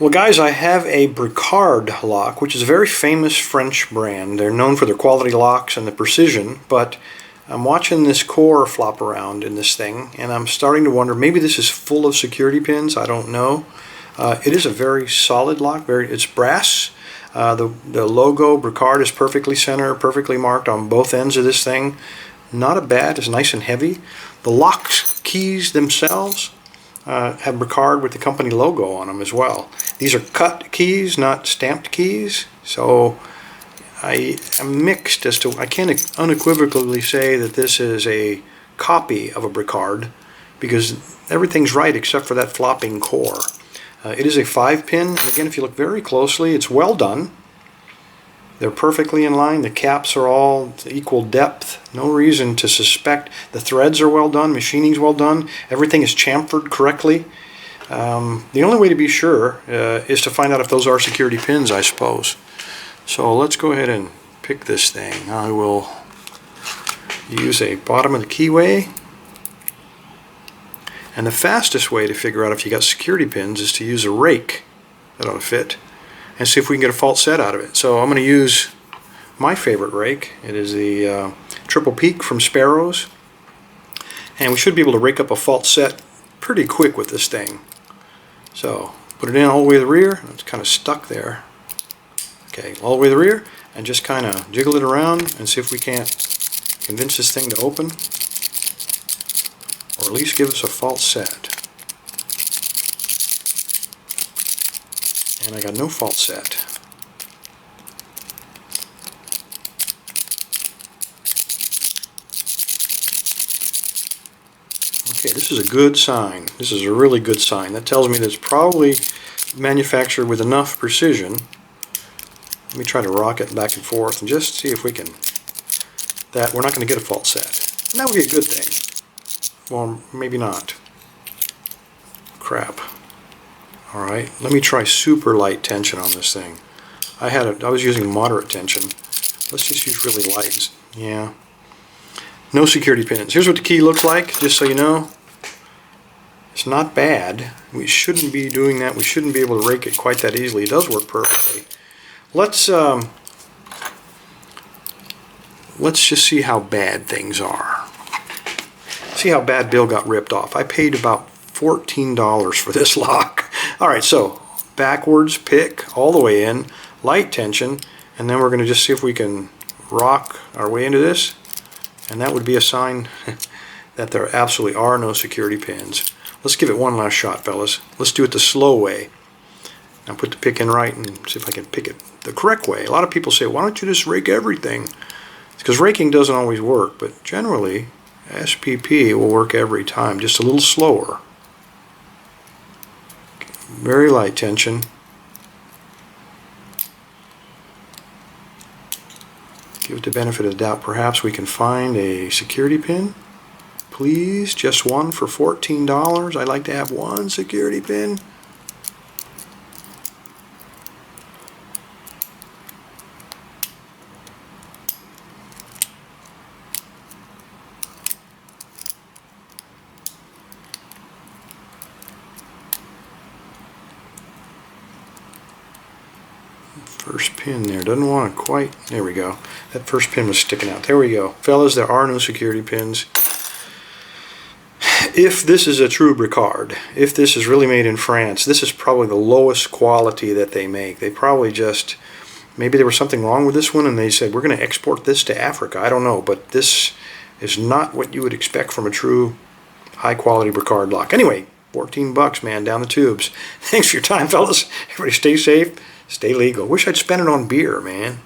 Well guys, I have a Bricard lock, which is a very famous French brand. They're known for their quality locks and the precision, but I'm watching this core flop around in this thing, and I'm starting to wonder, maybe this is full of security pins, I don't know. It is a very solid lock, it's brass. The logo, Bricard, is perfectly centered, perfectly marked on both ends of this thing. Not a bad, it's nice and heavy. The lock keys themselves have Bricard with the company logo on them as well. These are cut keys, not stamped keys, so I am mixed as to, I can't unequivocally say that this is a copy of a Bricard, because everything's right except for that flopping core. It is a 5-pin, and again, if you look very closely, it's well done. They're perfectly in line. The caps are all equal depth. No reason to suspect. The threads are well done. Machining's well done. Everything is chamfered correctly. The only way to be sure is to find out if those are security pins, I suppose. So let's go ahead and pick this thing. I will use a bottom of the keyway. And the fastest way to figure out if you got security pins is to use a rake. That ought to fit. And see if we can get a false set out of it. So I'm going to use my favorite rake. It is the Triple Peak from Sparrows. And we should be able to rake up a false set pretty quick with this thing. So put it in all the way to the rear. It's kind of stuck there. Okay, all the way to the rear, and just kind of jiggle it around and see if we can't convince this thing to open, or at least give us a false set. And I got no false set. Okay, this is a good sign. This is a really good sign. That tells me that it's probably manufactured with enough precision. Let me try to rock it back and forth and just see if we can, that we're not going to get a false set. And that would be a good thing. Well, maybe not. Crap. Alright, let me try super light tension on this thing. I was using moderate tension. Let's just use really light. Yeah. No security pins. Here's what the key looks like, just so you know. It's not bad. We shouldn't be doing that. We shouldn't be able to rake it quite that easily. It does work perfectly. Let's just see how bad things are. See how bad Bill got ripped off. I paid about $14 for this lock. Alright, so backwards pick all the way in, light tension, and then we're going to just see if we can rock our way into this, and that would be a sign that there absolutely are no security pins. Let's give it one last shot, fellas. Let's do it the slow way. Now put the pick in right and see if I can pick it the correct way. A lot of people say, why don't you just rake everything? It's because raking doesn't always work, but generally SPP will work every time, just a little slower. Very light tension. Give it the benefit of the doubt. Perhaps we can find a security pin. Please, just one for $14. I'd like to have one security pin. First pin there, doesn't want to quite, there we go. That first pin was sticking out. There we go. Fellas, there are no security pins. If this is a true Bricard, if this is really made in France, this is probably the lowest quality that they make. They probably just, maybe there was something wrong with this one and they said, we're going to export this to Africa. I don't know, but this is not what you would expect from a true high quality Bricard lock. Anyway, 14 bucks, man, down the tubes. Thanks for your time, fellas. Everybody stay safe. Stay legal. Wish I'd spent it on beer, man.